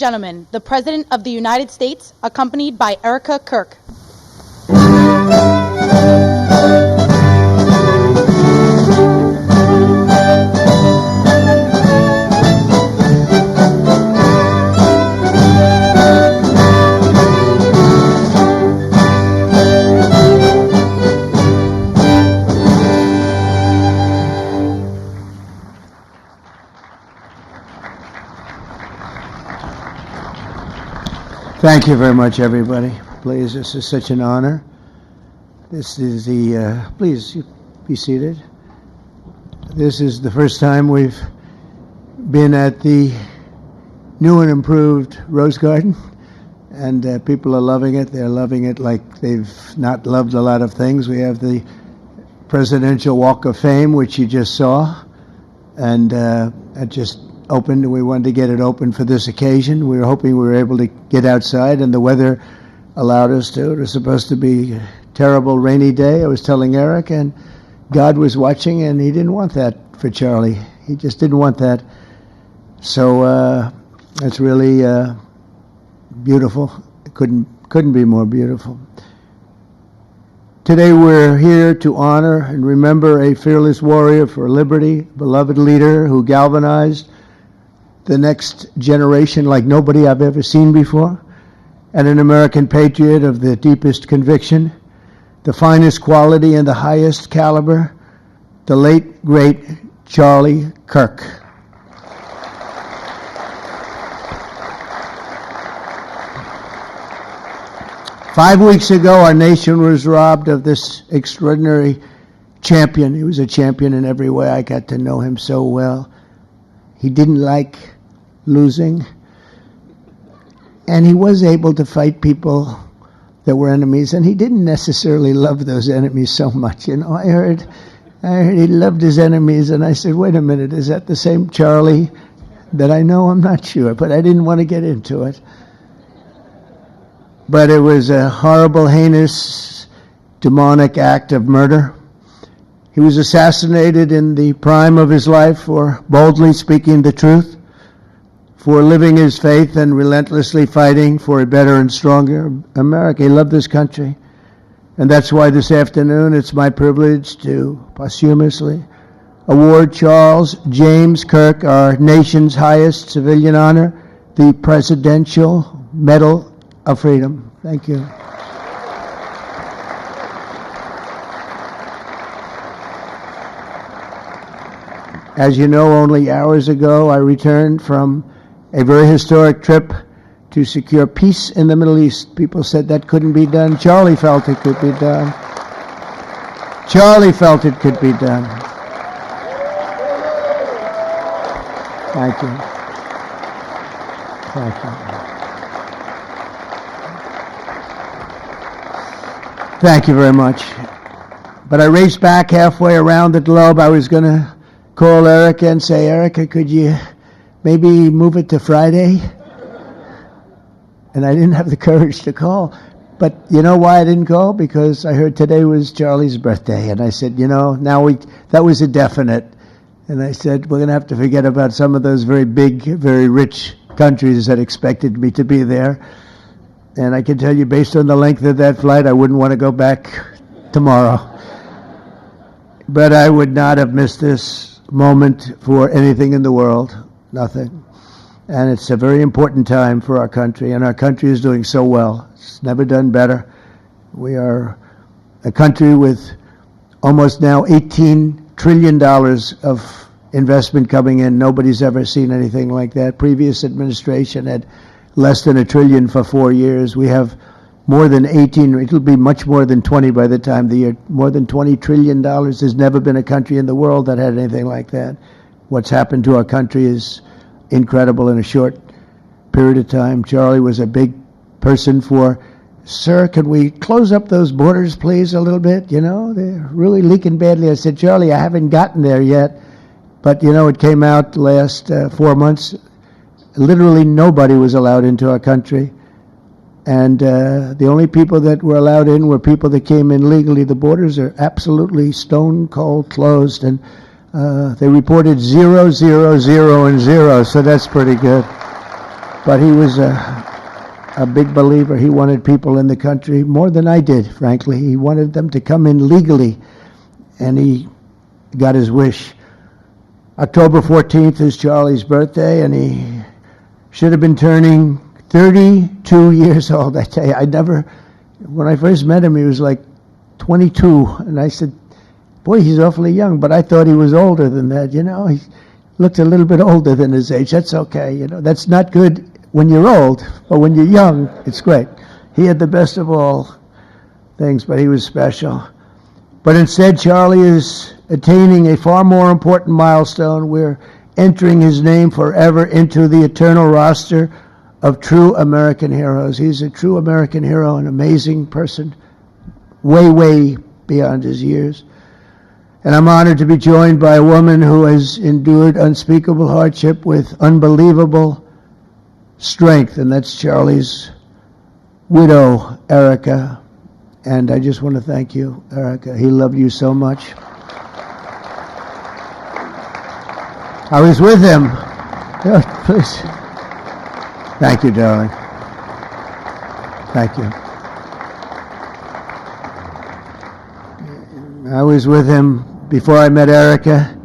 gentlemen, the President of the United States, accompanied by Erica Kirk. Thank you very much, everybody. Please, this is such an honor. This is please be seated. This is the first time we've been at the new and improved Rose Garden, and people are loving it. They're loving it like they've not loved a lot of things. We have the Presidential Walk of Fame, which you just saw, and it just opened, and we wanted to get it open for this occasion. We were hoping we were able to get outside, and the weather allowed us to. It was supposed to be a terrible rainy day. I was telling Eric, and God was watching, and he didn't want that for Charlie. He just didn't want that. So it's really beautiful. It couldn't be more beautiful. Today we're here to honor and remember a fearless warrior for liberty, beloved leader who galvanized the next generation like nobody I've ever seen before, and an American patriot of the deepest conviction, the finest quality and the highest caliber, the late, great Charlie Kirk. Five weeks ago, our nation was robbed of this extraordinary champion. He was a champion in every way. I got to know him so well. He didn't like losing, and he was able to fight people that were enemies, and he didn't necessarily love those enemies so much. You know, I heard he loved his enemies, and I said, wait a minute, is that the same Charlie that I know? I'm not sure, but I didn't want to get into it. But it was a horrible, heinous, demonic act of murder. He was assassinated in the prime of his life for boldly speaking the truth, for living his faith and relentlessly fighting for a better and stronger America. He loved this country. And that's why this afternoon it's my privilege to posthumously award Charles James Kirk, our nation's highest civilian honor, the Presidential Medal of Freedom. Thank you. As you know, only hours ago I returned from a very historic trip to secure peace in the Middle East. People said that couldn't be done. Charlie felt it could be done. Charlie felt it could be done. Thank you. Thank you. Thank you very much. But I raced back halfway around the globe. I was going to call Erica and say, Erica, could you maybe move it to Friday? And I didn't have the courage to call. But you know why I didn't call? Because I heard today was Charlie's birthday. And I said, you know, that was a definite. And I said, we're going to have to forget about some of those very big, very rich countries that expected me to be there. And I can tell you, based on the length of that flight, I wouldn't want to go back tomorrow. But I would not have missed this moment for anything in the world. Nothing. And it's a very important time for our country, and our country is doing so well. It's never done better. We are a country with almost now $18 trillion of investment coming in. Nobody's ever seen anything like that. Previous administration had less than $1 trillion for 4 years. We have more than 18, it'll be much more than 20 by the time the year, more than $20 trillion. There's never been a country in the world that had anything like that. What's happened to our country is incredible in a short period of time. Charlie was a big person for, sir, can we close up those borders, please, a little bit? You know, they're really leaking badly. I said, Charlie, I haven't gotten there yet. But, you know, it came out the last 4 months. Literally nobody was allowed into our country. And the only people that were allowed in were people that came in legally. The borders are absolutely stone cold closed. And they reported 0, 0, 0, and 0. So that's pretty good. But he was a big believer. He wanted people in the country more than I did, frankly. He wanted them to come in legally, and he got his wish. October 14th is Charlie's birthday, and he should have been turning 32 years old. I tell you, when I first met him, he was like 22, and I said, boy, he's awfully young, but I thought he was older than that, you know. He looked a little bit older than his age. That's okay, you know. That's not good when you're old, but when you're young, it's great. He had the best of all things, but he was special. But instead, Charlie is attaining a far more important milestone. We're entering his name forever into the eternal roster of true American heroes. He's a true American hero, an amazing person, way, way beyond his years. And I'm honored to be joined by a woman who has endured unspeakable hardship with unbelievable strength, and that's Charlie's widow, Erica. And I just want to thank you, Erica. He loved you so much. I was with him. Oh, please. Thank you, darling. Thank you. I was with him before I met Erica,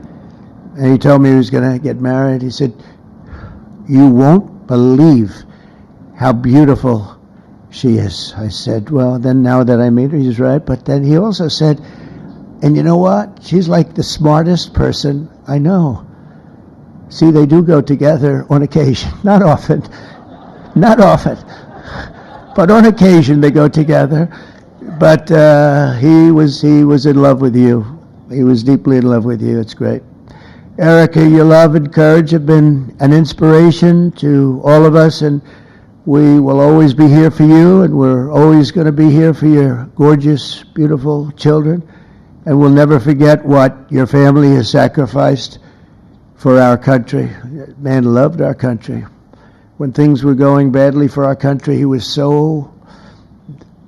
and he told me he was going to get married. He said, you won't believe how beautiful she is. I said, well, then now that I meet her, he's right. But then he also said, and you know what? She's like the smartest person I know. See, they do go together on occasion. Not often. Not often. But on occasion they go together. But he was in love with you. He was deeply in love with you. It's great. Erica, your love and courage have been an inspiration to all of us, and we will always be here for you, and we're always going to be here for your gorgeous, beautiful children, and we'll never forget what your family has sacrificed for our country. Man loved our country. When things were going badly for our country, he was so,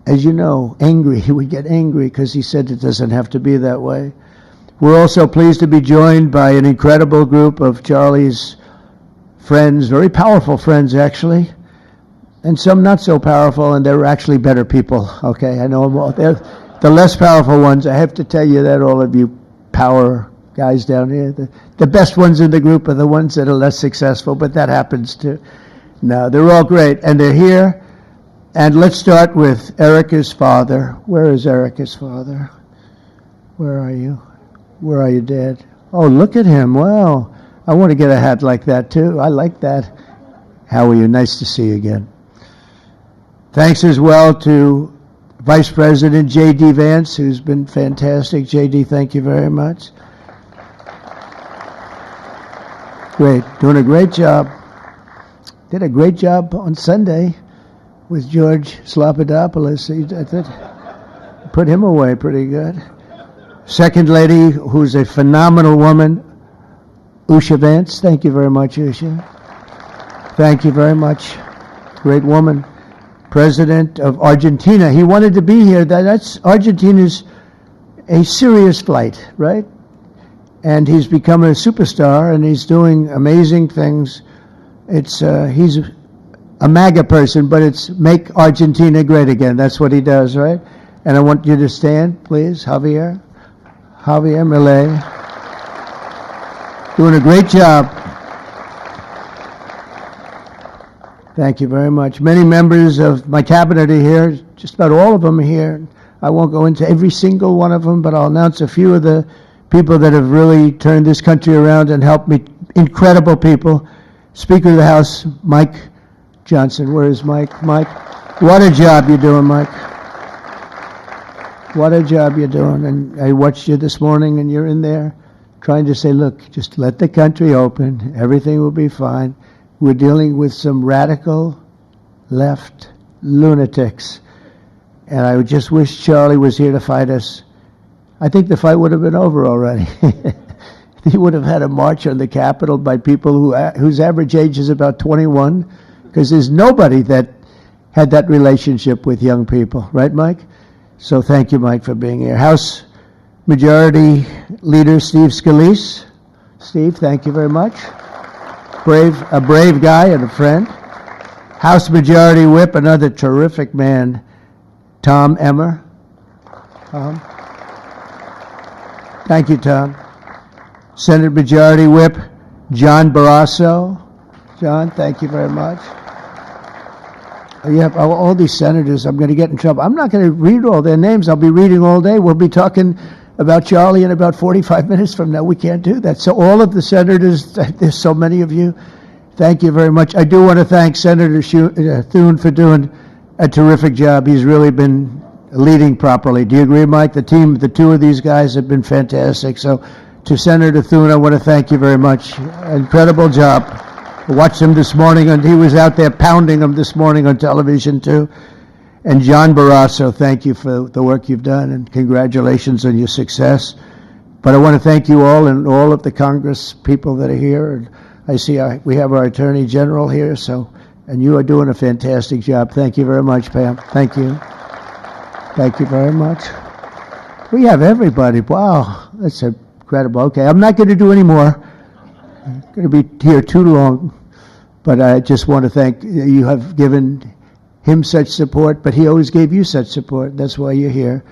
as you know, angry. He would get angry because he said it doesn't have to be that way. We're also pleased to be joined by an incredible group of Charlie's friends, very powerful friends, actually, and some not so powerful, and they're actually better people, okay? I know them all. They're the less powerful ones. I have to tell you that, all of you power guys down here. The best ones in the group are the ones that are less successful, but that happens too. No, they're all great, and they're here. And let's start with Erica's father. Where is Erica's father? Where are you? Where are you, Dad? Oh, look at him. Wow. I want to get a hat like that, too. I like that. How are you? Nice to see you again. Thanks as well to Vice President J.D. Vance, who's been fantastic. J.D., thank you very much. Great. Doing a great job. Did a great job on Sunday with George Slopadopoulos. I thought, put him away pretty good. Second lady, who's a phenomenal woman, Usha Vance. Thank you very much, Usha. Thank you very much. Great woman. President of Argentina. He wanted to be here. That's Argentina's a serious flight, right? And he's become a superstar, and he's doing amazing things. He's a MAGA person, but it's make Argentina great again. That's what he does, right? And I want you to stand, please, Javier Milei. Doing a great job. Thank you very much. Many members of my cabinet are here. Just about all of them are here. I won't go into every single one of them, but I'll announce a few of the people that have really turned this country around and helped me. Incredible people. Speaker of the House, Mike Johnson. Where is Mike? Mike, what a job you're doing, Mike. What a job you're doing. And I watched you this morning, and you're in there trying to say, look, just let the country open. Everything will be fine. We're dealing with some radical left lunatics. And I just wish Charlie was here to fight us. I think the fight would have been over already. He would have had a march on the Capitol by people whose average age is about 21, because there's nobody that had that relationship with young people. Right, Mike? So thank you, Mike, for being here. House Majority Leader Steve Scalise. Steve, thank you very much. A brave guy and a friend. House Majority Whip, another terrific man, Tom Emmer. Tom. Thank you, Tom. Senate Majority Whip, John Barrasso. John, thank you very much. Yeah, all these senators, I'm going to get in trouble. I'm not going to read all their names. I'll be reading all day. We'll be talking about Charlie in about 45 minutes from now. We can't do that. So all of the senators, there's so many of you, thank you very much. I do want to thank Senator Thune for doing a terrific job. He's really been leading properly. Do you agree, Mike? The team, the two of these guys have been fantastic. So to Senator Thune, I want to thank you very much. Incredible job. I watched him this morning, and he was out there pounding them this morning on television, too. And John Barrasso, thank you for the work you've done, and congratulations on your success. But I want to thank you all and all of the Congress people that are here. And I see we have our Attorney General here, and you are doing a fantastic job. Thank you very much, Pam. Thank you. Thank you very much. We have everybody. Wow, that's incredible. Okay, I'm not going to do any more. I'm going to be here too long. But I just want to thank you. Have given him such support, but he always gave you such support. That's why you're here.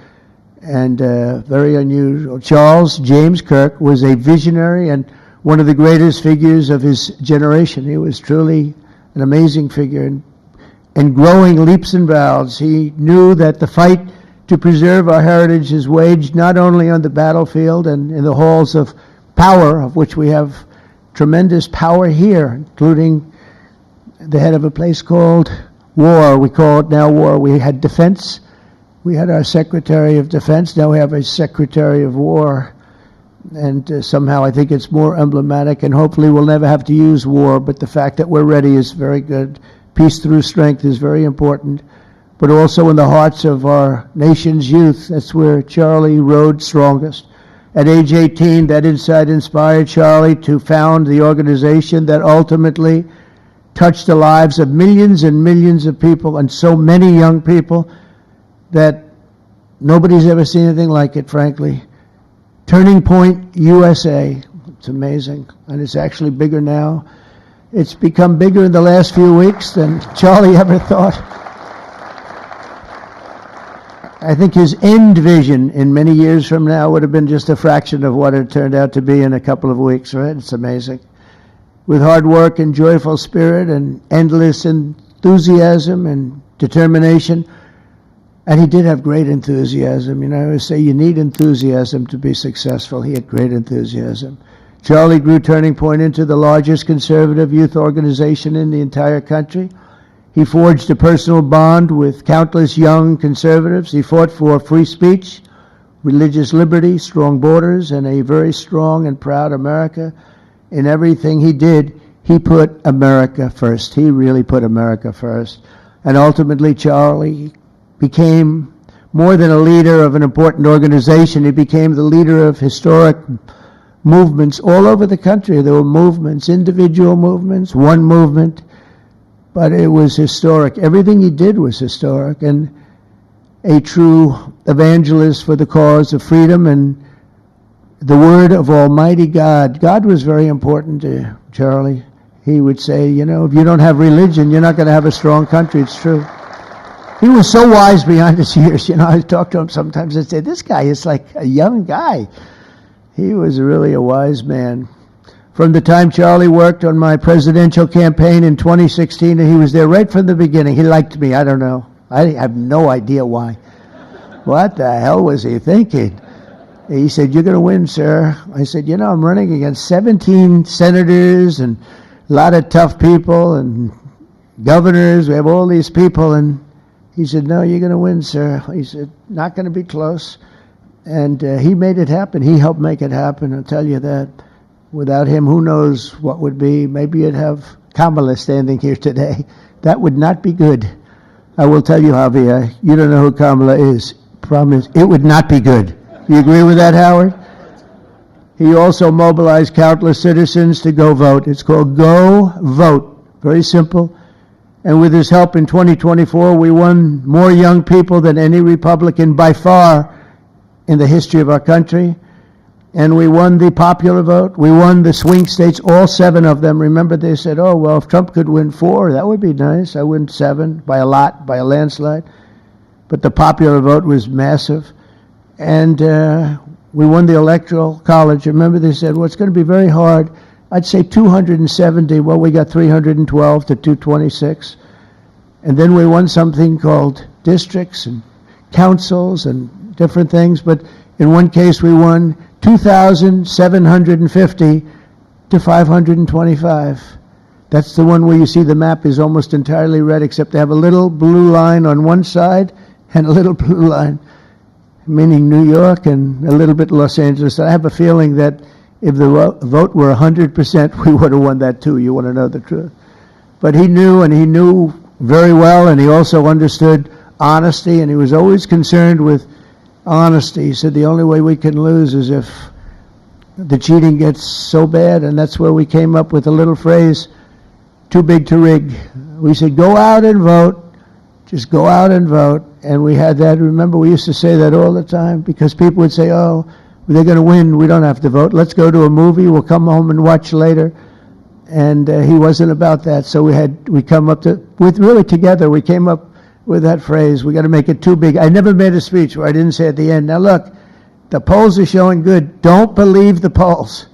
And very unusual. Charles James Kirk was a visionary and one of the greatest figures of his generation. He was truly an amazing figure. And growing leaps and bounds, he knew that the fight to preserve our heritage is waged not only on the battlefield and in the halls of power, of which we have tremendous power here, including the head of a place called war. We call it now war. We had defense. We had our Secretary of Defense. Now we have a Secretary of War. And somehow I think it's more emblematic, and hopefully we'll never have to use war, but the fact that we're ready is very good. Peace through strength is very important, but also in the hearts of our nation's youth. That's where Charlie rode strongest. At age 18, that insight inspired Charlie to found the organization that ultimately touched the lives of millions and millions of people, and so many young people that nobody's ever seen anything like it, frankly. Turning Point USA. It's amazing, and it's actually bigger now. It's become bigger in the last few weeks than Charlie ever thought. I think his end vision in many years from now would have been just a fraction of what it turned out to be in a couple of weeks, right? It's amazing. With hard work and joyful spirit and endless enthusiasm and determination. And he did have great enthusiasm. You know, I always say you need enthusiasm to be successful. He had great enthusiasm. Charlie grew Turning Point into the largest conservative youth organization in the entire country. He forged a personal bond with countless young conservatives. He fought for free speech, religious liberty, strong borders, and a very strong and proud America. In everything he did, he put America first. He really put America first. And ultimately, Charlie became more than a leader of an important organization. He became the leader of historic movements all over the country. There were movements, individual movements, one movement, but it was historic. Everything he did was historic, and a true evangelist for the cause of freedom and the word of Almighty God. God was very important to Charlie. He would say, you know, if you don't have religion, you're not going to have a strong country. It's true. He was so wise behind his years. You know, I talk to him sometimes and say, this guy is like a young guy. He was really a wise man. From the time Charlie worked on my presidential campaign in 2016, and he was there right from the beginning. He liked me. I don't know. I have no idea why. What the hell was he thinking? He said, you're going to win, sir. I said, you know, I'm running against 17 senators and a lot of tough people and governors. We have all these people. And he said, no, you're going to win, sir. He said, not going to be close. And he made it happen. He helped make it happen. I'll tell you that. Without him, who knows what would be. Maybe you'd have Kamala standing here today. That would not be good. I will tell you, Javier, you don't know who Kamala is. Promise, it would not be good. You agree with that, Howard? He also mobilized countless citizens to go vote. It's called Go Vote. Very simple. And with his help in 2024, we won more young people than any Republican by far in the history of our country. And we won the popular vote. We won the swing states, all 7 of them. Remember, they said, oh, well, if Trump could win 4, that would be nice. I win 7 by a lot, by a landslide. But the popular vote was massive. And we won the Electoral College. Remember, they said, well, it's going to be very hard. I'd say 270. Well, we got 312 to 226. And then we won something called districts and councils and different things. But in one case, we won 2,750 to 525. That's the one where you see the map is almost entirely red, except they have a little blue line on one side and a little blue line, meaning New York, and a little bit Los Angeles. I have a feeling that if the vote were 100%, we would have won that too. You want to know the truth. But he knew, and he knew very well, and he also understood honesty, and he was always concerned with honesty. He said the only way we can lose is if the cheating gets so bad, and that's where we came up with a little phrase, too big to rig. We said, go out and vote, just go out and vote. And we had that, remember, we used to say that all the time, because people would say, oh, they're going to win, we don't have to vote. Let's go to a movie, we'll come home and watch later. And he wasn't about that, so we come up to, with really together, we came up with that phrase, we got to make it too big. I never made a speech where I didn't say at the end, now look, the polls are showing good. Don't believe the polls.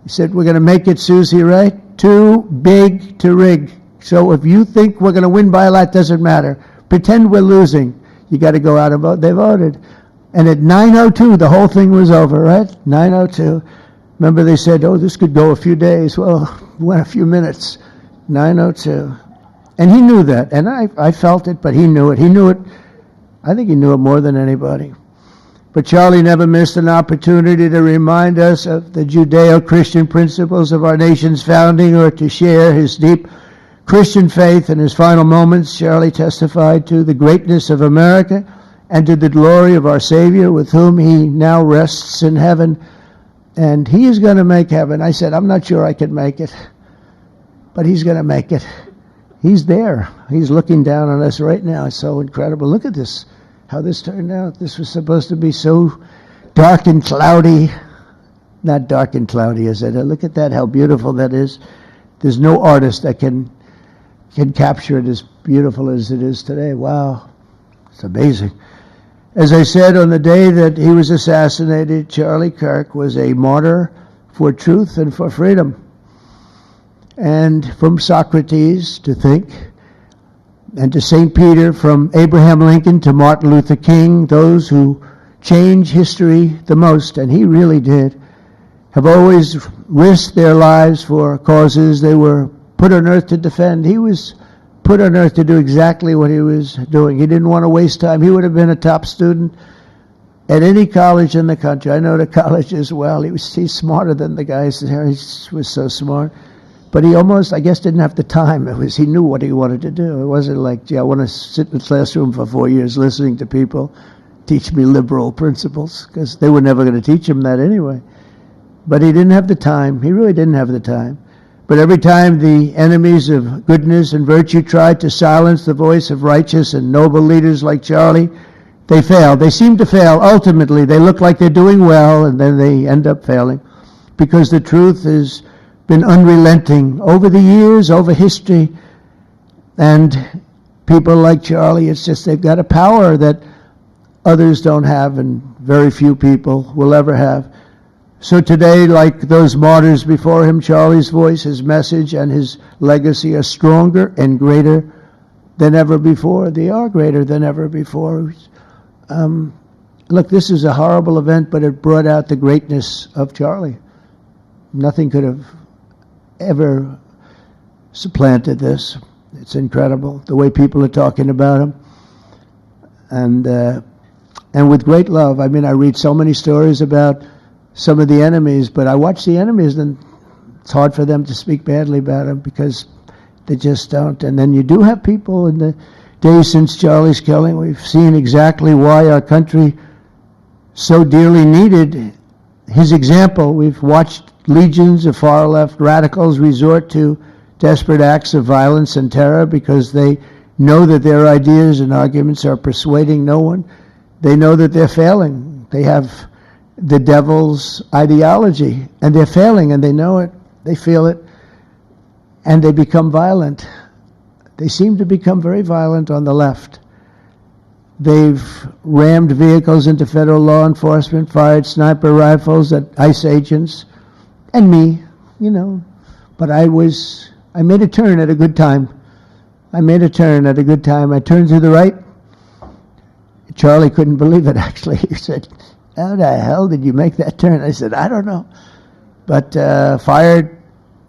He said, we're going to make it, Susie, right? Too big to rig. So if you think we're going to win by a lot, doesn't matter. Pretend we're losing. You got to go out and vote. They voted. And at 9:02, the whole thing was over, right? 9:02. Remember they said, oh, this could go a few days. Well, it went a few minutes. 9:02. And he knew that, and I felt it, but he knew it. He knew it, I think he knew it more than anybody. But Charlie never missed an opportunity to remind us of the Judeo-Christian principles of our nation's founding, or to share his deep Christian faith. In his final moments, Charlie testified to the greatness of America and to the glory of our Savior, with whom he now rests in heaven. And he is going to make heaven. I said, I'm not sure I can make it, but he's going to make it. He's there. He's looking down on us right now. It's so incredible. Look at this, how this turned out. This was supposed to be so dark and cloudy. Not dark and cloudy, is it? Look at that, how beautiful that is. There's no artist that can capture it as beautiful as it is today. Wow, it's amazing. As I said, on the day that he was assassinated, Charlie Kirk was a martyr for truth and for freedom. And from Socrates to think, and to St. Peter, from Abraham Lincoln to Martin Luther King, those who change history the most, and he really did, have always risked their lives for causes they were put on earth to defend. He was put on earth to do exactly what he was doing. He didn't want to waste time. He would have been a top student at any college in the country. I know the college as well. He's smarter than the guys there. He was so smart. But he almost, I guess, didn't have the time. He knew what he wanted to do. It wasn't like, gee, I want to sit in the classroom for 4 years listening to people teach me liberal principles, because they were never going to teach him that anyway. But he didn't have the time. He really didn't have the time. But every time the enemies of goodness and virtue tried to silence the voice of righteous and noble leaders like Charlie, they failed. They seem to fail. Ultimately, they look like they're doing well, and then they end up failing, because the truth has been unrelenting over the years, over history. And people like Charlie, it's just they've got a power that others don't have, and very few people will ever have. So today, like those martyrs before him, Charlie's voice, his message, and his legacy are stronger and greater than ever before. They are greater than ever before. Look, this is a horrible event, but it brought out the greatness of Charlie. Nothing could have ever supplanted this. It's incredible, the way people are talking about him. And with great love. I mean, I read so many stories about some of the enemies, but I watch the enemies, and it's hard for them to speak badly about him, because they just don't. And then you do have people in the days since Charlie's killing, we've seen exactly why our country so dearly needed his example. We've watched legions of far-left radicals resort to desperate acts of violence and terror because they know that their ideas and arguments are persuading no one. They know that they're failing. They have the devil's ideology, and they're failing, and they know it, they feel it, and they become violent. They seem to become very violent on the left. They've rammed vehicles into federal law enforcement, fired sniper rifles at ICE agents, and me, But I made a turn at a good time. I turned to the right. Charlie couldn't believe it, actually. He said, "How the hell did you make that turn?" I said, "I don't know." But fired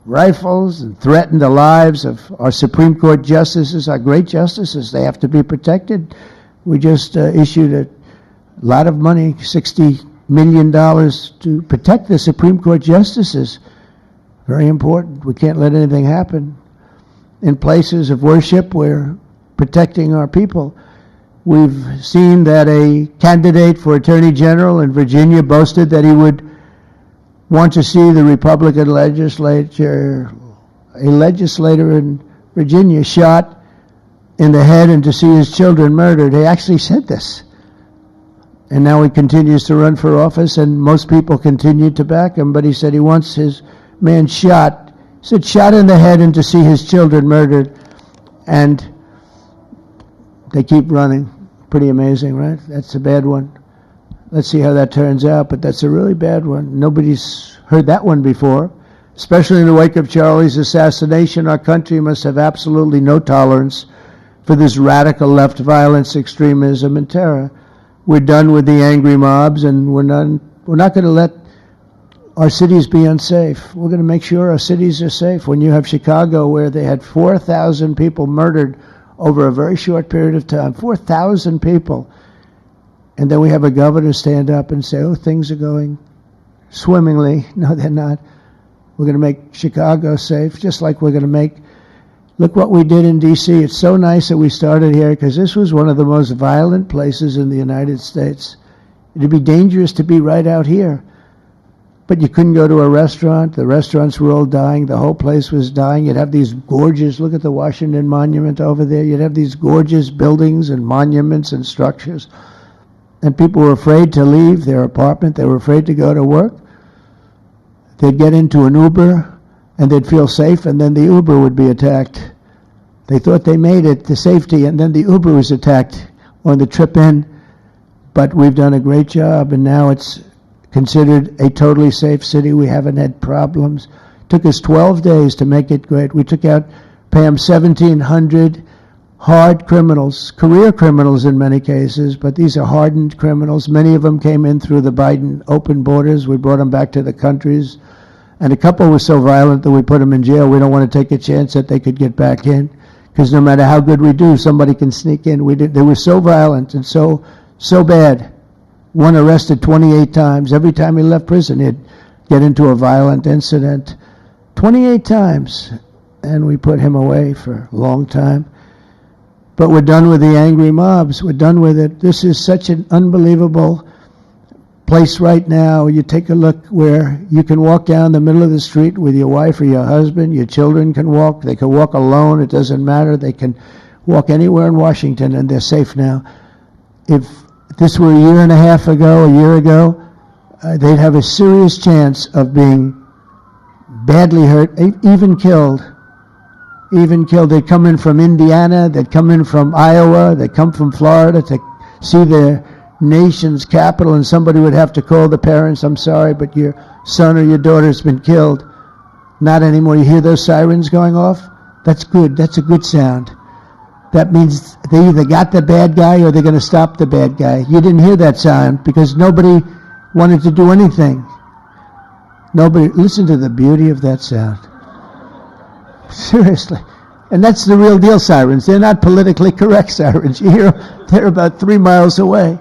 rifles and threatened the lives of our Supreme Court justices, our great justices. They have to be protected. We just issued a lot of money, $60 million, to protect the Supreme Court justices. Very important. We can't let anything happen. In places of worship, we're protecting our people. We've seen that a candidate for Attorney General in Virginia boasted that he would want to see the Republican legislature, a legislator in Virginia, shot in the head and to see his children murdered. He actually said this. And now he continues to run for office, and most people continue to back him, but he said he wants his man shot. He said shot in the head and to see his children murdered. And they keep running. Pretty amazing, right? That's a bad one. Let's see how that turns out, but that's a really bad one. Nobody's heard that one before. Especially in the wake of Charlie's assassination, our country must have absolutely no tolerance for this radical left violence, extremism, and terror. We're done with the angry mobs, and we're not going to let our cities be unsafe. We're going to make sure our cities are safe. When you have Chicago, where they had 4,000 people murdered over a very short period of time, 4,000 people, and then we have a governor stand up and say, "Oh, things are going swimmingly." No, they're not. We're going to make Chicago safe, just like we're going to make. Look what we did in D.C. It's so nice that we started here, because this was one of the most violent places in the United States. It'd be dangerous to be right out here. But you couldn't go to a restaurant. The restaurants were all dying. The whole place was dying. You'd have these gorgeous, look at the Washington Monument over there. You'd have these gorgeous buildings and monuments and structures. And people were afraid to leave their apartment. They were afraid to go to work. They'd get into an Uber, and they'd feel safe, and then the Uber would be attacked. They thought they made it to safety, and then the Uber was attacked on the trip in. But we've done a great job, and now it's considered a totally safe city. We haven't had problems. It took us 12 days to make it great. We took out, Pam, 1,700 hard criminals, career criminals in many cases, but these are hardened criminals. Many of them came in through the Biden open borders. We brought them back to the countries. And a couple were so violent that we put them in jail. We don't want to take a chance that they could get back in, because no matter how good we do, somebody can sneak in. They were so violent and so bad. One arrested 28 times. Every time he left prison, he'd get into a violent incident. 28 times. And we put him away for a long time. But we're done with the angry mobs. We're done with it. This is such an unbelievable place right now. You take a look where you can walk down the middle of the street with your wife or your husband. Your children can walk. They can walk alone. It doesn't matter. They can walk anywhere in Washington, and they're safe now. If this were a year and a half ago, a year ago, they'd have a serious chance of being badly hurt, even killed. They'd come in from Indiana. They'd come in from Iowa. They'd come from Florida to see their nation's capital, and somebody would have to call the parents, "I'm sorry, but your son or your daughter's been killed." Not anymore. You hear those sirens going off? That's good. That's a good sound. That means they either got the bad guy or they're going to stop the bad guy. You didn't hear that sound because nobody wanted to do anything. Nobody. Listen to the beauty of that sound. Seriously. And that's the real deal sirens. They're not politically correct sirens. You hear them, they're about 3 miles away.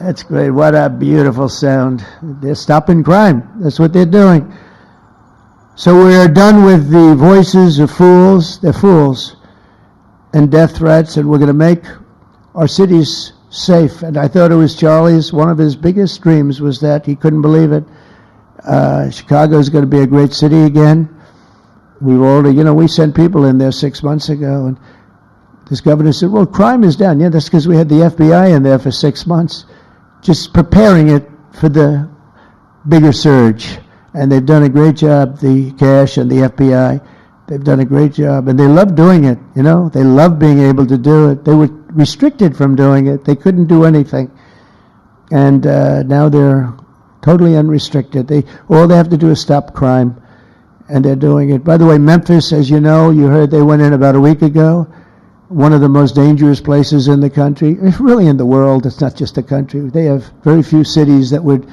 That's great. What a beautiful sound. They're stopping crime. That's what they're doing. So we are done with the voices of fools. They're fools. And death threats, and we're going to make our cities safe. And I thought it was Charlie's, one of his biggest dreams was that. He couldn't believe it. Chicago is going to be a great city again. We've already, we sent people in there 6 months ago, and this governor said, "Well, crime is down." Yeah, that's because we had the FBI in there for 6 months, just preparing it for the bigger surge. And they've done a great job, the cash and the FBI. They've done a great job, and they love doing it, you know. They love being able to do it. They were restricted from doing it. They couldn't do anything. And now they're totally unrestricted. All they have to do is stop crime, and they're doing it. By the way, Memphis, as you know, you heard they went in about a week ago, one of the most dangerous places in the country. It's really in the world. It's not just the country. They have very few cities that would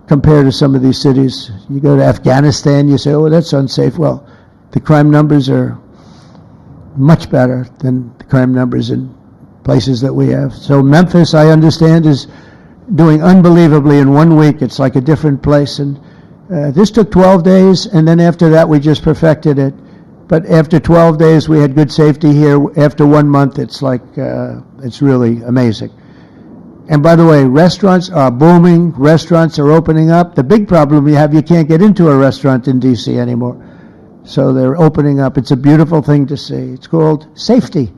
compare to some of these cities. You go to Afghanistan, you say, oh, that's unsafe. Well, the crime numbers are much better than the crime numbers in places that we have. So Memphis, I understand, is doing unbelievably in 1 week. It's like a different place. And this took 12 days, and then after that we just perfected it. But after 12 days we had good safety here. After 1 month, it's like, it's really amazing. And by the way, restaurants are booming. Restaurants are opening up. The big problem you have, you can't get into a restaurant in D.C. anymore. So they're opening up. It's a beautiful thing to see. It's called safety.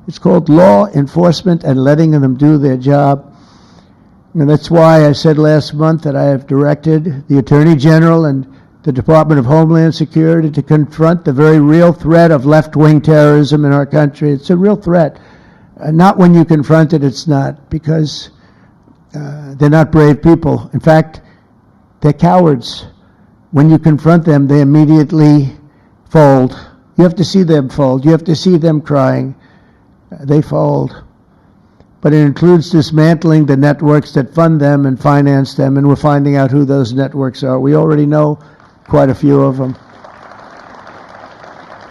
It's called law enforcement and letting them do their job. And that's why I said last month that I have directed the Attorney General and the Department of Homeland Security to confront the very real threat of left-wing terrorism in our country. It's a real threat. Not when you confront it, it's not, because they're not brave people. In fact, they're cowards. When you confront them, they immediately fold. You have to see them fold. You have to see them crying. They fold. But it includes dismantling the networks that fund them and finance them, and we're finding out who those networks are. We already know quite a few of them.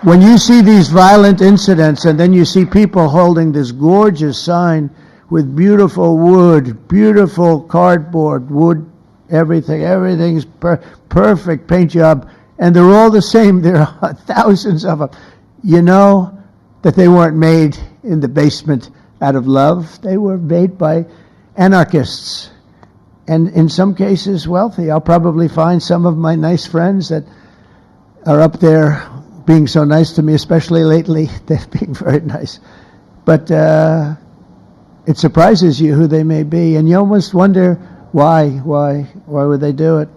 When you see these violent incidents and then you see people holding this gorgeous sign with beautiful wood, beautiful cardboard, wood, everything's perfect paint job, and they're all the same, there are thousands of them, you know that they weren't made in the basement out of love. They were made by anarchists, and in some cases wealthy. I'll probably find some of my nice friends that are up there being so nice to me, especially lately. They're being very nice. But it surprises you who they may be, and you almost wonder why would they do it?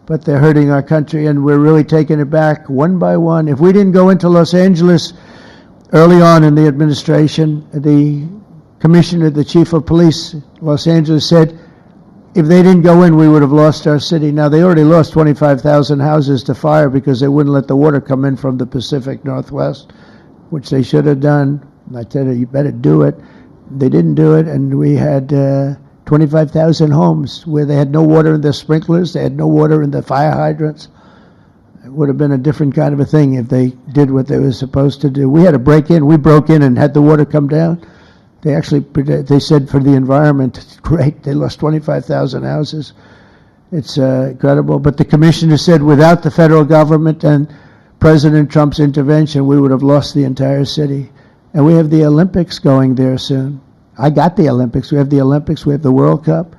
But they're hurting our country, and we're really taking it back one by one. If we didn't go into Los Angeles early on in the administration, the commissioner, the chief of police, Los Angeles, said if they didn't go in, we would have lost our city. Now, they already lost 25,000 houses to fire because they wouldn't let the water come in from the Pacific Northwest, which they should have done. And I said, you better do it. They didn't do it, and we had 25,000 homes where they had no water in their sprinklers, they had no water in the fire hydrants. It would have been a different kind of a thing if they did what they were supposed to do. We had to break in. We broke in and had the water come down. They said for the environment, it's great. They lost 25,000 houses. It's incredible. But the commissioner said without the federal government and President Trump's intervention, we would have lost the entire city. And we have the Olympics going there soon. I got the Olympics. We have the Olympics. We have the World Cup.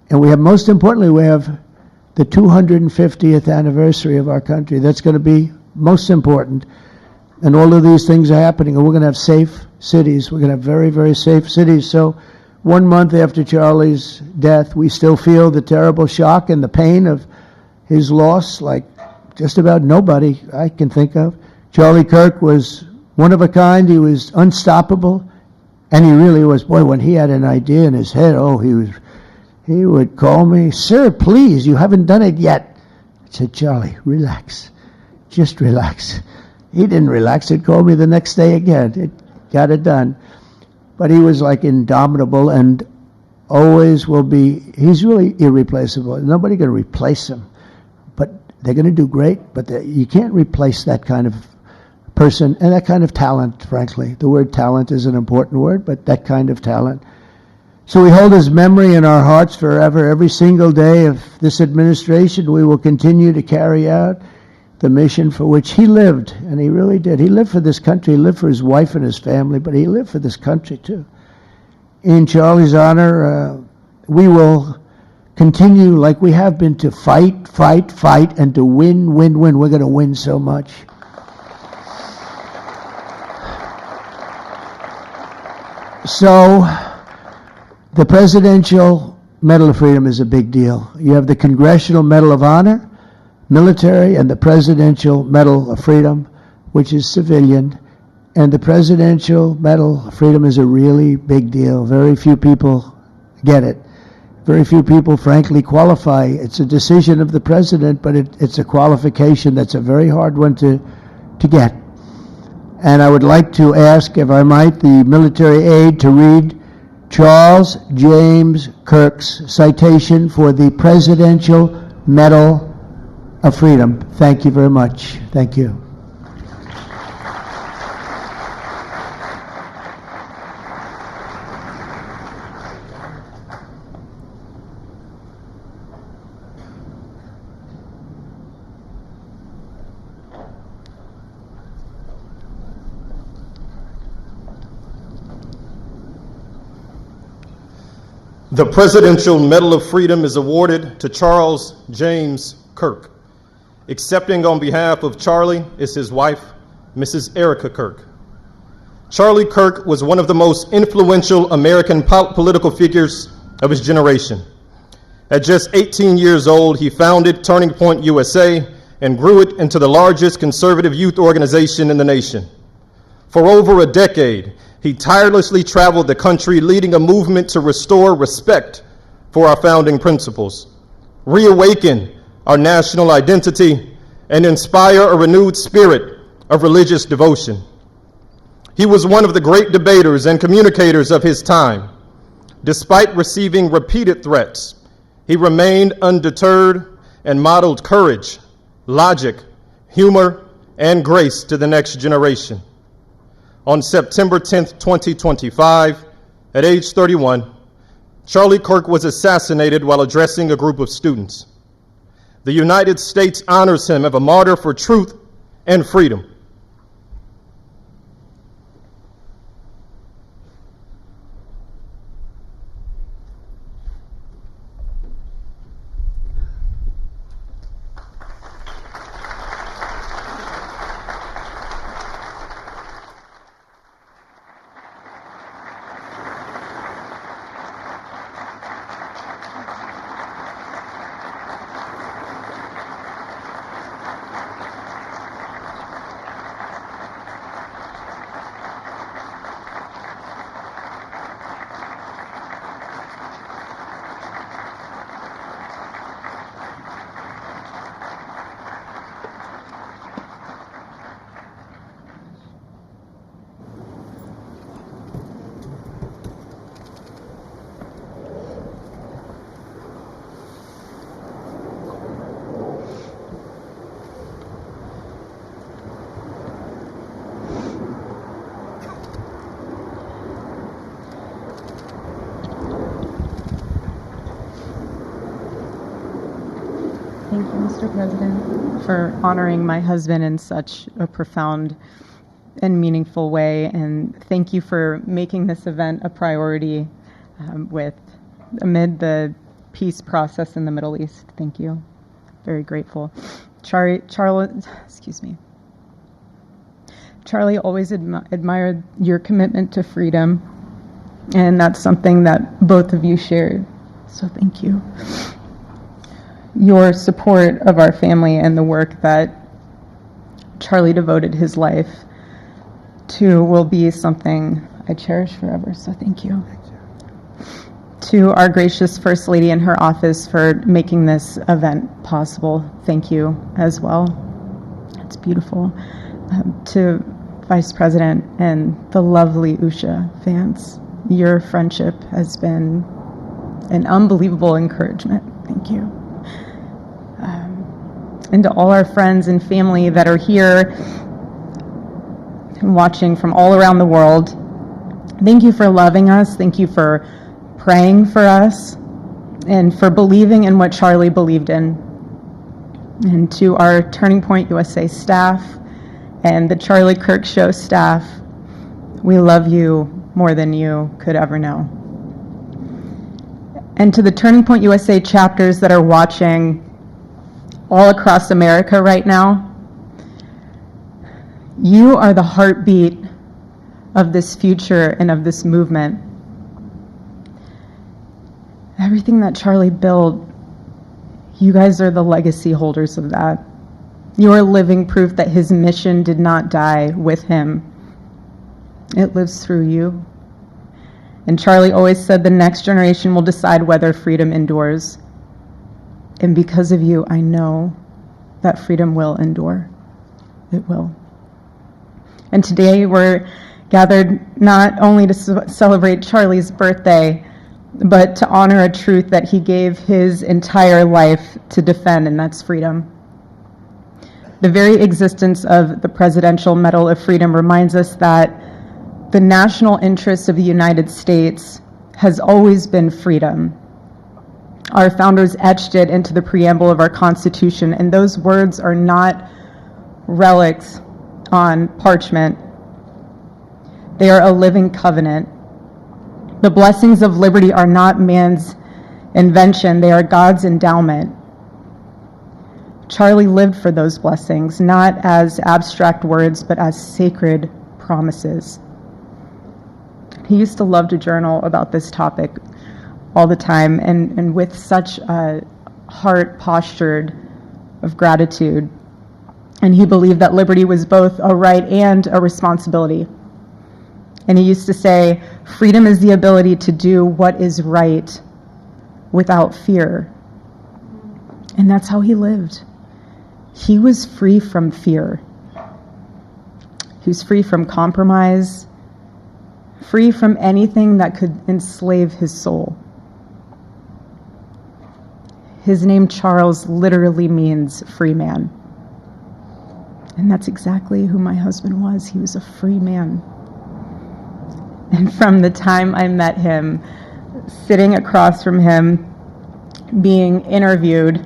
And we have, most importantly, we have the 250th anniversary of our country. That's going to be most important. And all of these things are happening. And we're going to have safe cities. We're going to have very, very safe cities. So 1 month after Charlie's death, we still feel the terrible shock and the pain of his loss, like just about nobody I can think of. Charlie Kirk was one of a kind. He was unstoppable. And he really was. Boy, when he had an idea in his head, he would call me, "Sir, please, you haven't done it yet." I said, "Charlie, relax. Just relax." He didn't relax. He'd call me the next day again. It got it done. But he was like indomitable and always will be. He's really irreplaceable. Nobody can replace him. But they're going to do great. But you can't replace that kind of person and that kind of talent, frankly. The word talent is an important word, but that kind of talent. So we hold his memory in our hearts forever. Every single day of this administration, we will continue to carry out the mission for which he lived, and he really did. He lived for this country. He lived for his wife and his family, but he lived for this country too. In Charlie's honor, we will continue like we have been to fight, fight, fight, and to win, win, win. We're going to win so much. So the presidential Medal of Freedom is a big deal. You have the Congressional Medal of Honor, military, and the Presidential Medal of Freedom, which is civilian. And the Presidential Medal of Freedom is a really big deal. Very few people get it. Very few people, frankly, qualify. It's a decision of the president, but it's a qualification that's a very hard one to get. And I would like to ask, if I might, the military aide to read Charles James Kirk's citation for the Presidential Medal of Freedom. Thank you very much. Thank you. The Presidential Medal of Freedom is awarded to Charles James Kirk. Accepting on behalf of Charlie is his wife, Mrs. Erica Kirk. Charlie Kirk was one of the most influential American political figures of his generation. At just 18 years old, he founded Turning Point USA and grew it into the largest conservative youth organization in the nation. For over a decade, he tirelessly traveled the country, leading a movement to restore respect for our founding principles, reawaken our national identity, and inspire a renewed spirit of religious devotion. He was one of the great debaters and communicators of his time. Despite receiving repeated threats, he remained undeterred and modeled courage, logic, humor, and grace to the next generation. On September 10th, 2025, at age 31, Charlie Kirk was assassinated while addressing a group of students. The United States honors him as a martyr for truth and freedom. Thank you, Mr. President, for honoring my husband in such a profound and meaningful way. And thank you for making this event a priority amid the peace process in the Middle East. Thank you. Very grateful. Charlie always admired your commitment to freedom, and that's something that both of you shared. So thank you. Your support of our family and the work that Charlie devoted his life to will be something I cherish forever, so thank you. To our gracious First Lady in her office for making this event possible, thank you as well. It's beautiful. To Vice President and the lovely Usha fans, your friendship has been an unbelievable encouragement. Thank you. And to all our friends and family that are here and watching from all around the world, thank you for loving us. Thank you for praying for us and for believing in what Charlie believed in. And to our Turning Point USA staff and the Charlie Kirk Show staff, we love you more than you could ever know. And to the Turning Point USA chapters that are watching all across America right now, you are the heartbeat of this future and of this movement. Everything that Charlie built, you guys are the legacy holders of that. You are living proof that his mission did not die with him. It lives through you. And Charlie always said the next generation will decide whether freedom endures. And because of you, I know that freedom will endure. It will. And today we're gathered not only to celebrate Charlie's birthday, but to honor a truth that he gave his entire life to defend, and that's freedom. The very existence of the Presidential Medal of Freedom reminds us that the national interest of the United States has always been freedom. Our founders etched it into the preamble of our Constitution, and those words are not relics on parchment. They are a living covenant. The blessings of liberty are not man's invention, they are God's endowment. Charlie lived for those blessings, not as abstract words, but as sacred promises. He used to love to journal about this topic all the time, and with such a heart postured of gratitude. And he believed that liberty was both a right and a responsibility. And he used to say, freedom is the ability to do what is right without fear. And that's how he lived. He was free from fear. He was free from compromise, free from anything that could enslave his soul. His name, Charles, literally means free man. And that's exactly who my husband was. He was a free man. And from the time I met him, sitting across from him, being interviewed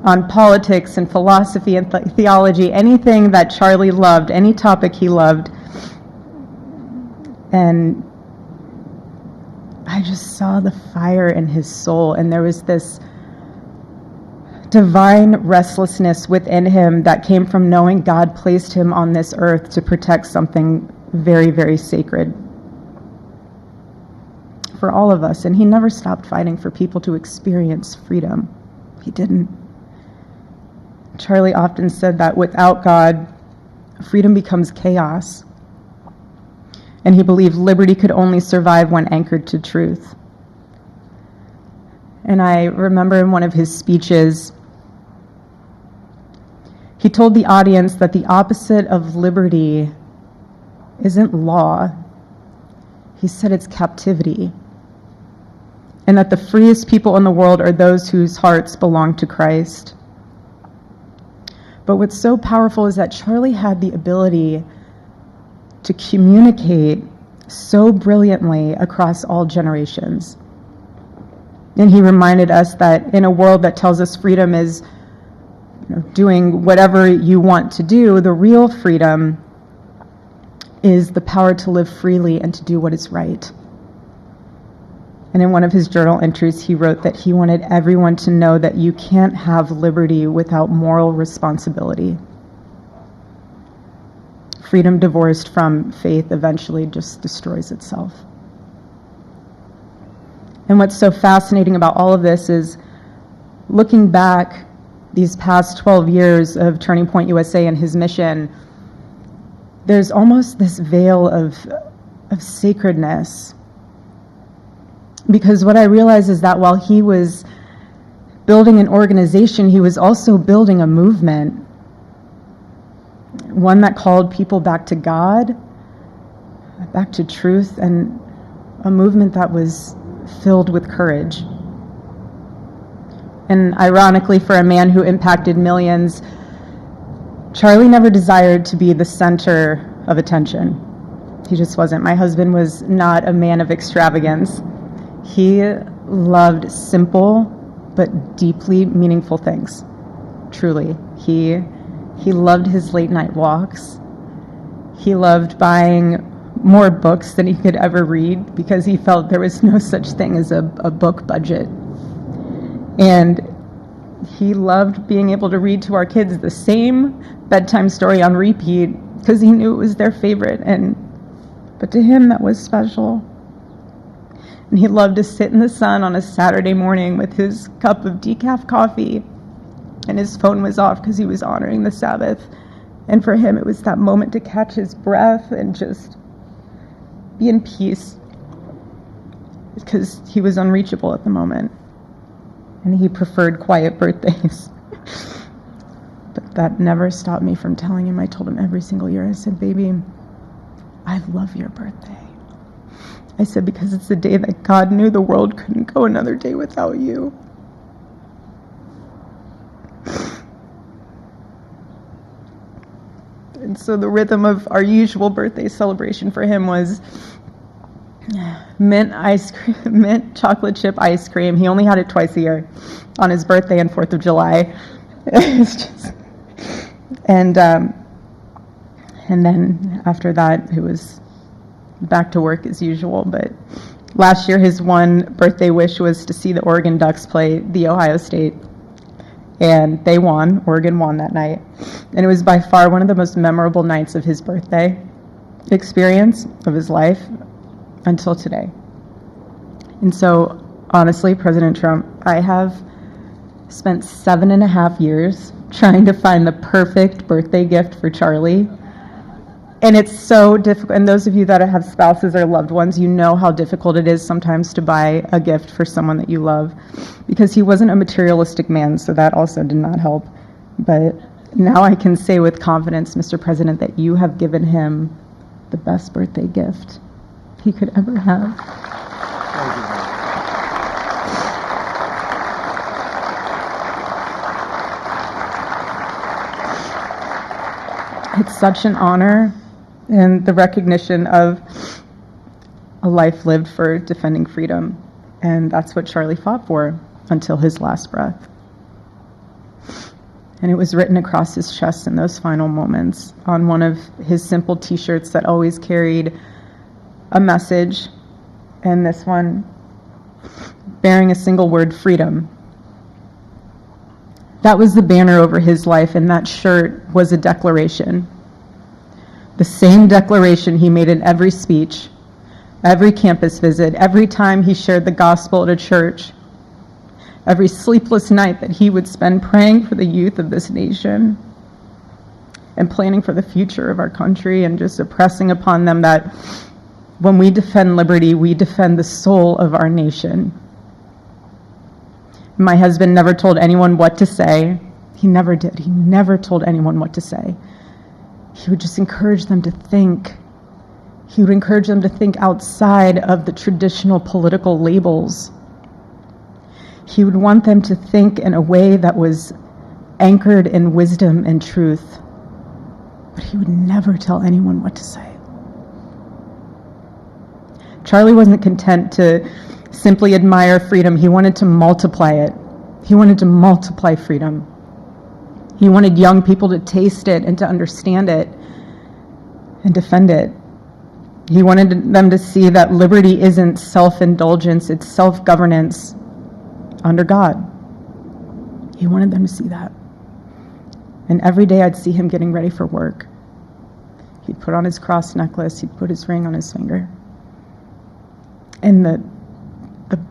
on politics and philosophy and theology, anything that Charlie loved, any topic he loved, and I just saw the fire in his soul, and there was this divine restlessness within him that came from knowing God placed him on this earth to protect something very, very sacred for all of us. And he never stopped fighting for people to experience freedom. He didn't. Charlie often said that without God, freedom becomes chaos. And he believed liberty could only survive when anchored to truth. And I remember in one of his speeches, he told the audience that the opposite of liberty isn't law. He said it's captivity. And that the freest people in the world are those whose hearts belong to Christ. But what's so powerful is that Charlie had the ability to communicate so brilliantly across all generations. And he reminded us that in a world that tells us freedom is doing whatever you want to do, the real freedom is the power to live freely and to do what is right. And in one of his journal entries, he wrote that he wanted everyone to know that you can't have liberty without moral responsibility. Freedom divorced from faith eventually just destroys itself. And what's so fascinating about all of this is looking back these past 12 years of Turning Point USA and his mission, there's almost this veil of sacredness. Because what I realize is that while he was building an organization, he was also building a movement. One that called people back to God, back to truth, and a movement that was filled with courage. And ironically, for a man who impacted millions, Charlie never desired to be the center of attention. He just wasn't. My husband was not a man of extravagance. He loved simple but deeply meaningful things. Truly. He loved his late night walks. He loved buying more books than he could ever read because he felt there was no such thing as a book budget. And he loved being able to read to our kids the same bedtime story on repeat because he knew it was their favorite. But to him, that was special. And he loved to sit in the sun on a Saturday morning with his cup of decaf coffee, and his phone was off because he was honoring the Sabbath. And for him, it was that moment to catch his breath and just be in peace, because he was unreachable at the moment. And he preferred quiet birthdays. But that never stopped me from telling him. I told him every single year, I said, baby, I love your birthday. I said, because it's the day that God knew the world couldn't go another day without you. And so the rhythm of our usual birthday celebration for him was mint ice cream, mint chocolate chip ice cream. He only had it twice a year, on his birthday and 4th of July. It's just, and then after that, it was back to work as usual. But last year, his one birthday wish was to see the Oregon Ducks play the Ohio State. And they won. Oregon won that night. And it was by far one of the most memorable nights of his birthday experience of his life until today. And so, honestly, President Trump, I have spent 7.5 years trying to find the perfect birthday gift for Charlie. And it's so difficult. And those of you that have spouses or loved ones, you know how difficult it is sometimes to buy a gift for someone that you love, because he wasn't a materialistic man, so that also did not help. But now I can say with confidence, Mr. President, that you have given him the best birthday gift he could ever have. It's such an honor, and the recognition of a life lived for defending freedom. And that's what Charlie fought for until his last breath. And it was written across his chest in those final moments on one of his simple t-shirts that always carried a message, and this one bearing a single word, freedom. That was the banner over his life, and that shirt was a declaration. The same declaration he made in every speech, every campus visit, every time he shared the gospel at a church, every sleepless night that he would spend praying for the youth of this nation and planning for the future of our country, and just impressing upon them that when we defend liberty, we defend the soul of our nation. My husband never told anyone what to say. He never did. He never told anyone what to say. He would just encourage them to think. He would encourage them to think outside of the traditional political labels. He would want them to think in a way that was anchored in wisdom and truth. But he would never tell anyone what to say. Charlie wasn't content to simply admire freedom. He wanted to multiply it. He wanted to multiply freedom. He wanted young people to taste it and to understand it and defend it. He wanted them to see that liberty isn't self-indulgence, it's self-governance under God. He wanted them to see that. And every day I'd see him getting ready for work. He'd put on his cross necklace, he'd put his ring on his finger. And the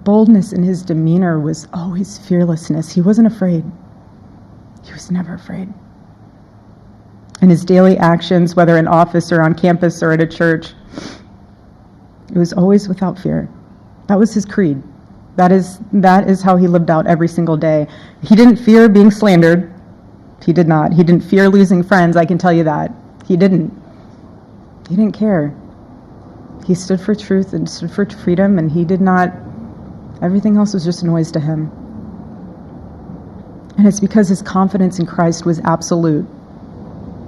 boldness in his demeanor was always fearlessness. He wasn't afraid. He was never afraid. And his daily actions, whether in office or on campus or at a church, it was always without fear. That was his creed. That is how he lived out every single day. He didn't fear being slandered. He did not. He didn't fear losing friends, I can tell you that. He didn't. He didn't care. He stood for truth and stood for freedom, and he did not, everything else was just noise to him. And it's because his confidence in Christ was absolute.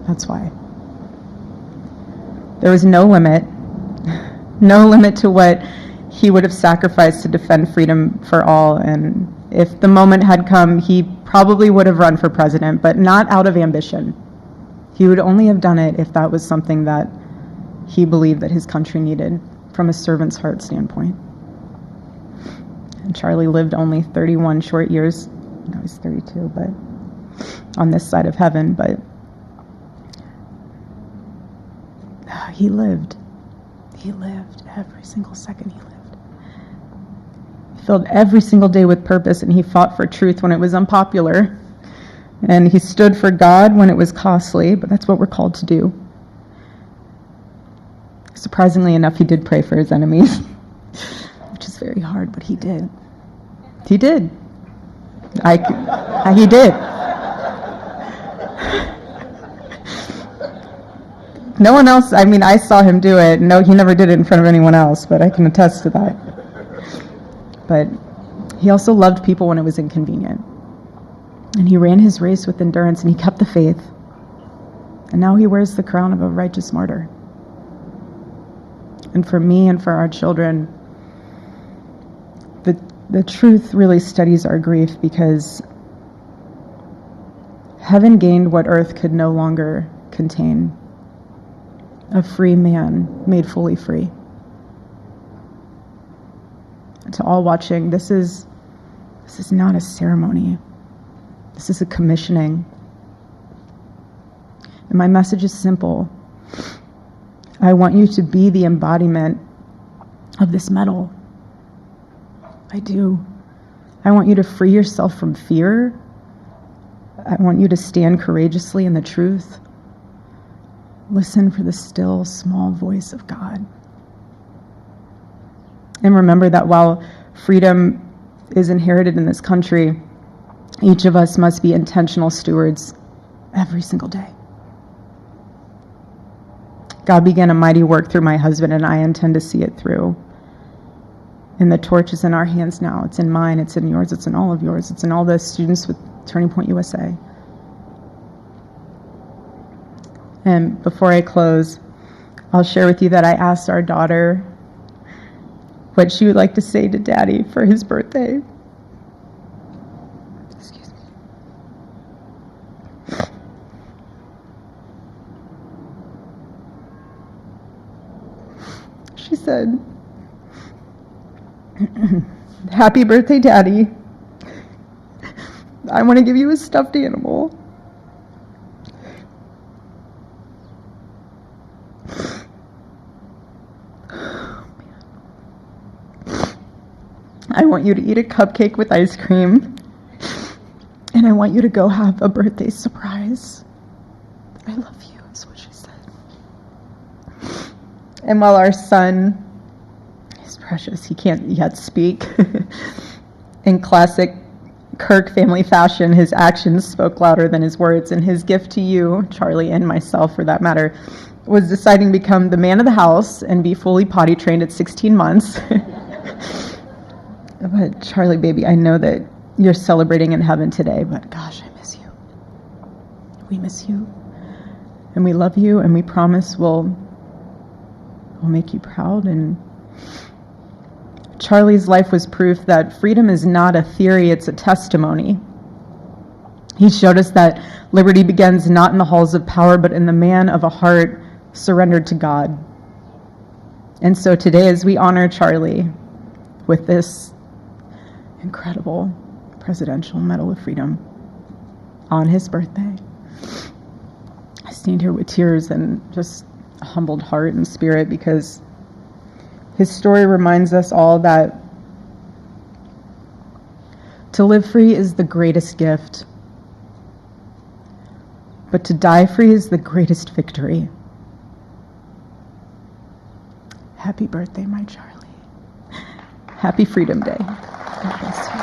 That's why. There was no limit to what he would have sacrificed to defend freedom for all. And if the moment had come, he probably would have run for president, but not out of ambition. He would only have done it if that was something that he believed that his country needed from a servant's heart standpoint. And Charlie lived only 31 short years. No, he's 32, but on this side of heaven, but he lived every single second he lived. filled every single day with purpose, and he fought for truth when it was unpopular. And he stood for God when it was costly, but that's what we're called to do. Surprisingly enough, he did pray for his enemies, which is very hard, but he did. He did. He did. No one else, I saw him do it. No, he never did it in front of anyone else, but I can attest to that. But he also loved people when it was inconvenient. And he ran his race with endurance, and he kept the faith. And now he wears the crown of a righteous martyr. And for me and for our children, the truth really steadies our grief, because heaven gained what earth could no longer contain: a free man made fully free. And to all watching, this is not a ceremony. This is a commissioning. And my message is simple. I want you to be the embodiment of this medal. I do. I want you to free yourself from fear. I want you to stand courageously in the truth. Listen for the still, small voice of God. And remember that while freedom is inherited in this country, each of us must be intentional stewards every single day. God began a mighty work through my husband, and I intend to see it through. And the torch is in our hands now. It's in mine, it's in yours, it's in all of yours, it's in all the students with Turning Point USA. And before I close, I'll share with you that I asked our daughter what she would like to say to Daddy for his birthday. Excuse me. She said, "Happy birthday, Daddy. I want to give you a stuffed animal. I want you to eat a cupcake with ice cream, and I want you to go have a birthday surprise. I love you," is what she said. And while our son is precious, he can't yet speak, in classic Kirk family fashion, his actions spoke louder than his words, and his gift to you, Charlie, and myself for that matter, was deciding to become the man of the house and be fully potty trained at 16 months. But Charlie, baby, I know that you're celebrating in heaven today, but gosh, I miss you. We miss you. And we love you, and we promise we'll make you proud. And Charlie's life was proof that freedom is not a theory, it's a testimony. He showed us that liberty begins not in the halls of power, but in the man of a heart surrendered to God. And so today, as we honor Charlie with this incredible Presidential Medal of Freedom on his birthday, I stand here with tears and just a humbled heart and spirit, because his story reminds us all that to live free is the greatest gift, but to die free is the greatest victory. Happy birthday, my Charlie. Happy Freedom Day. God bless you.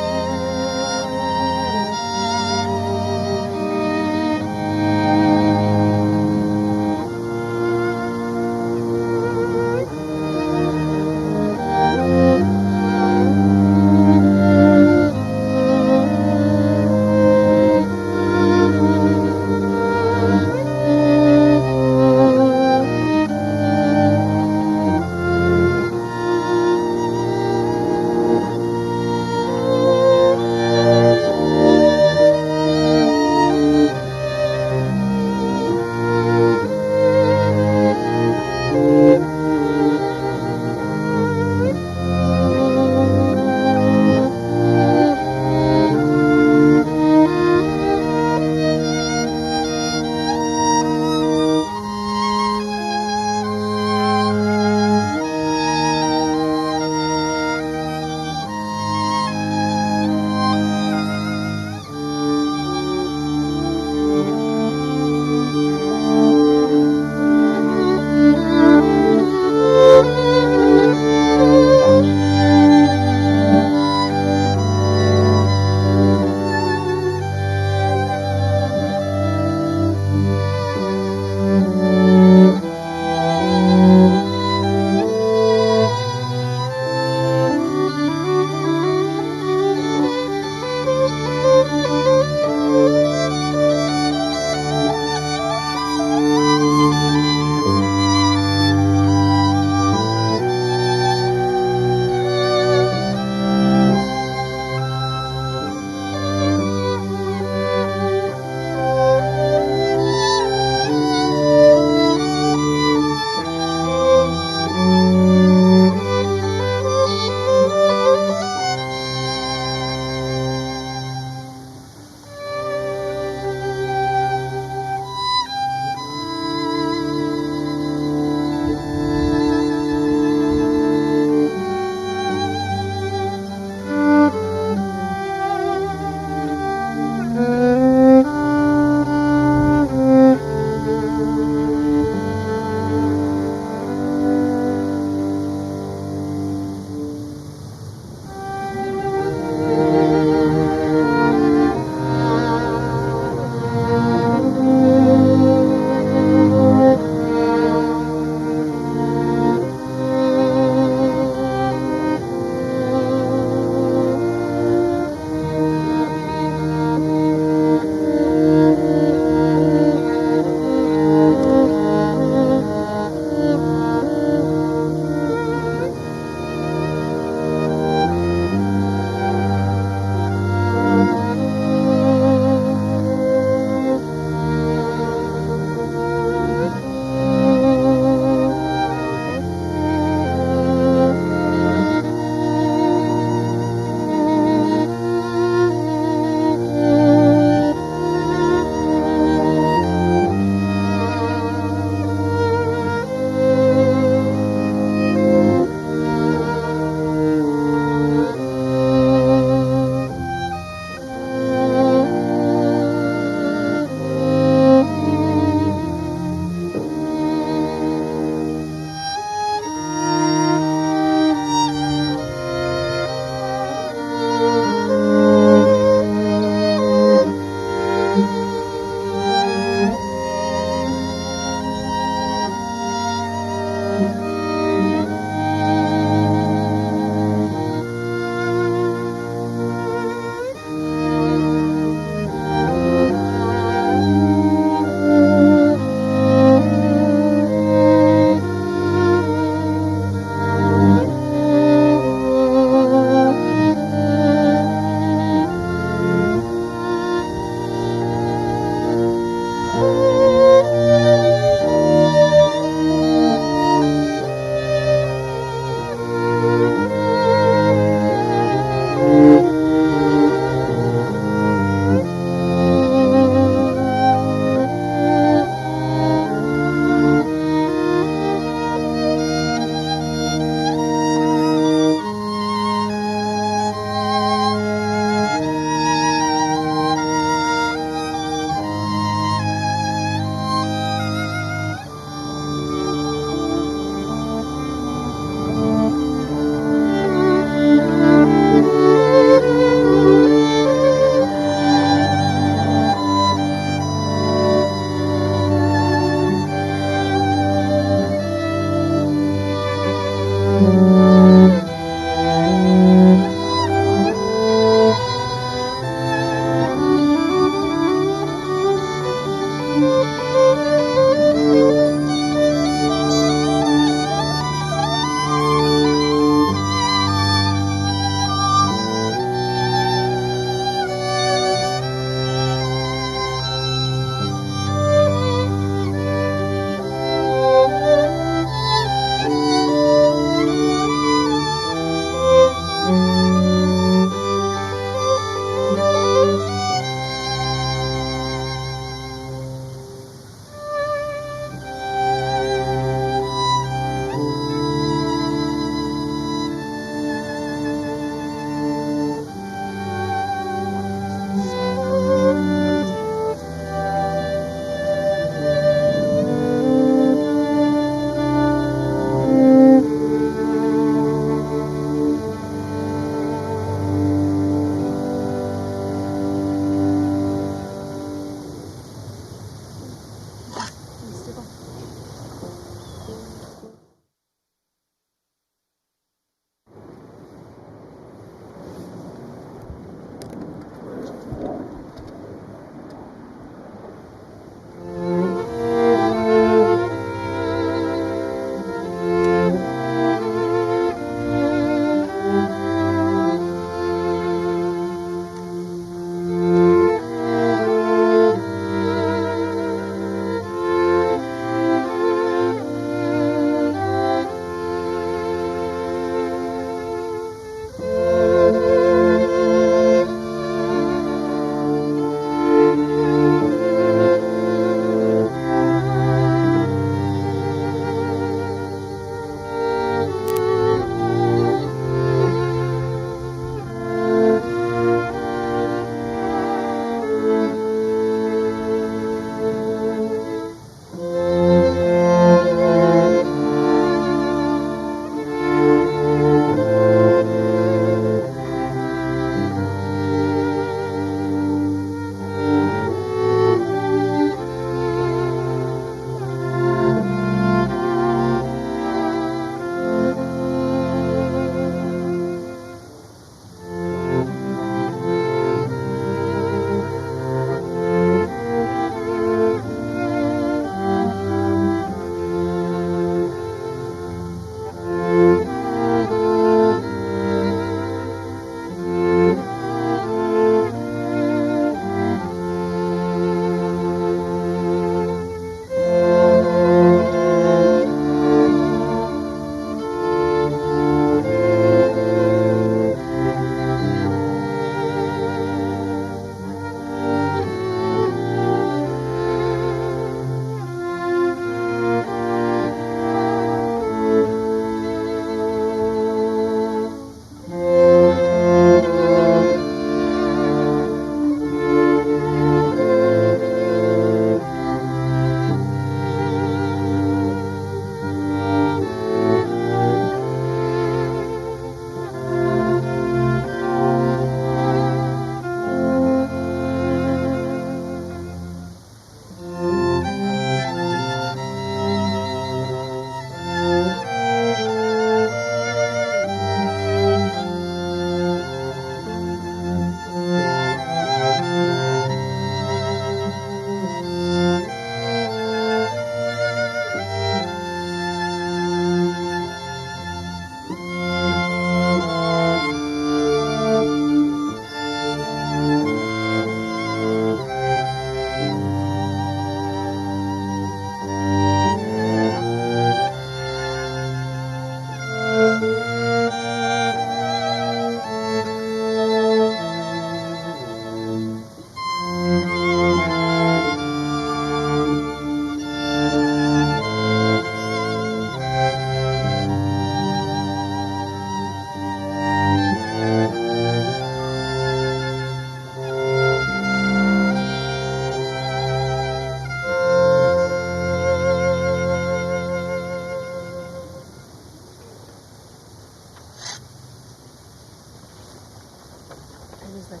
How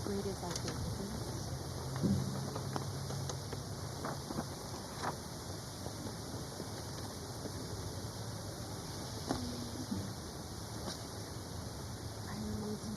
great is that gift? I really do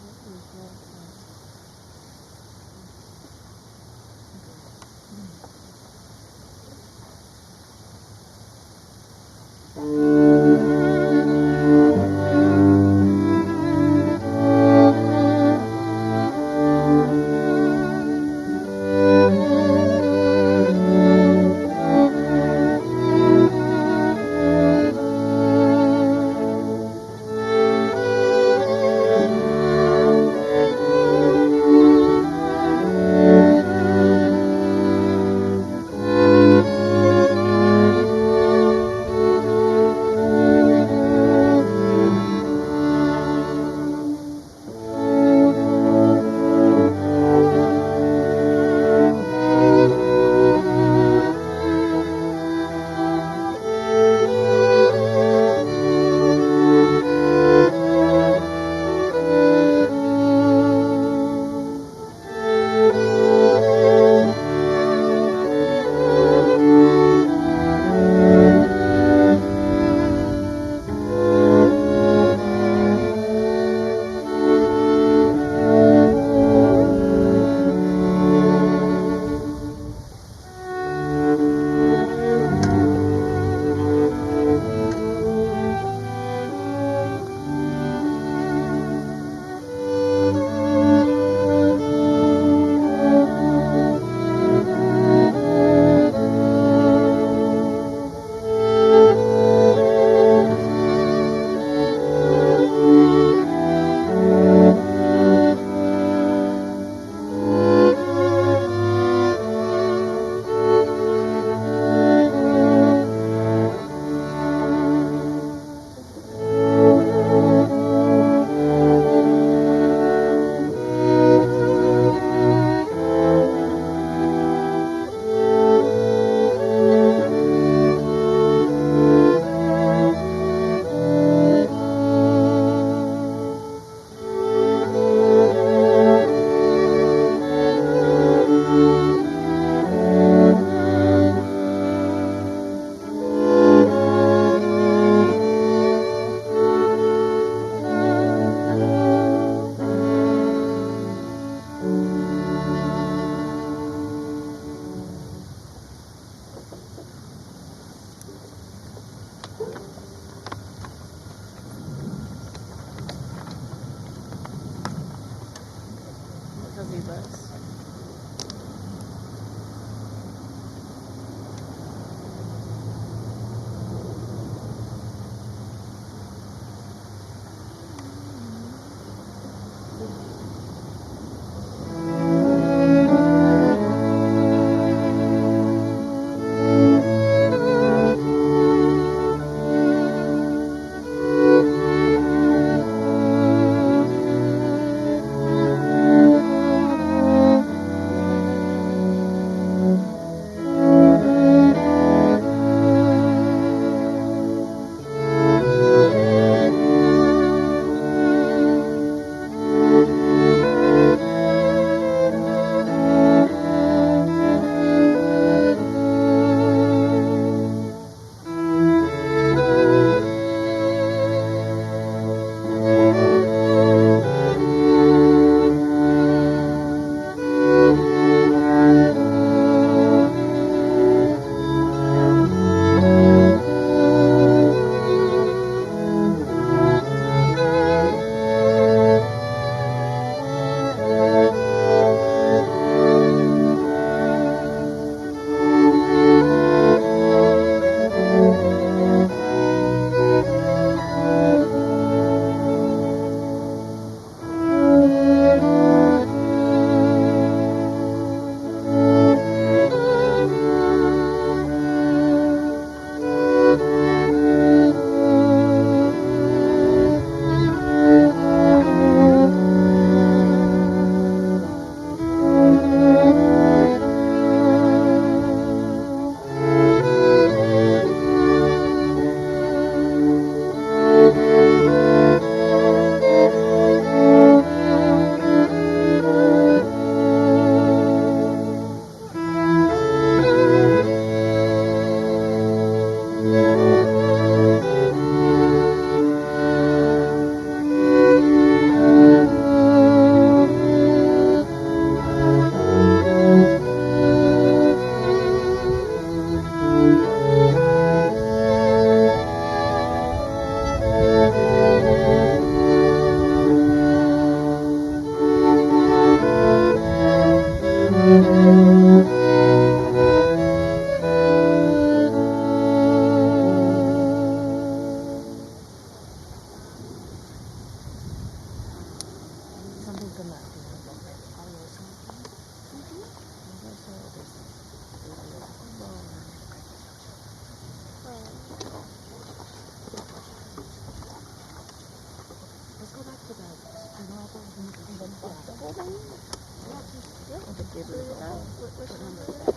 Let's go back to the novel. The whole thing? Yeah, just, yeah. What number is that?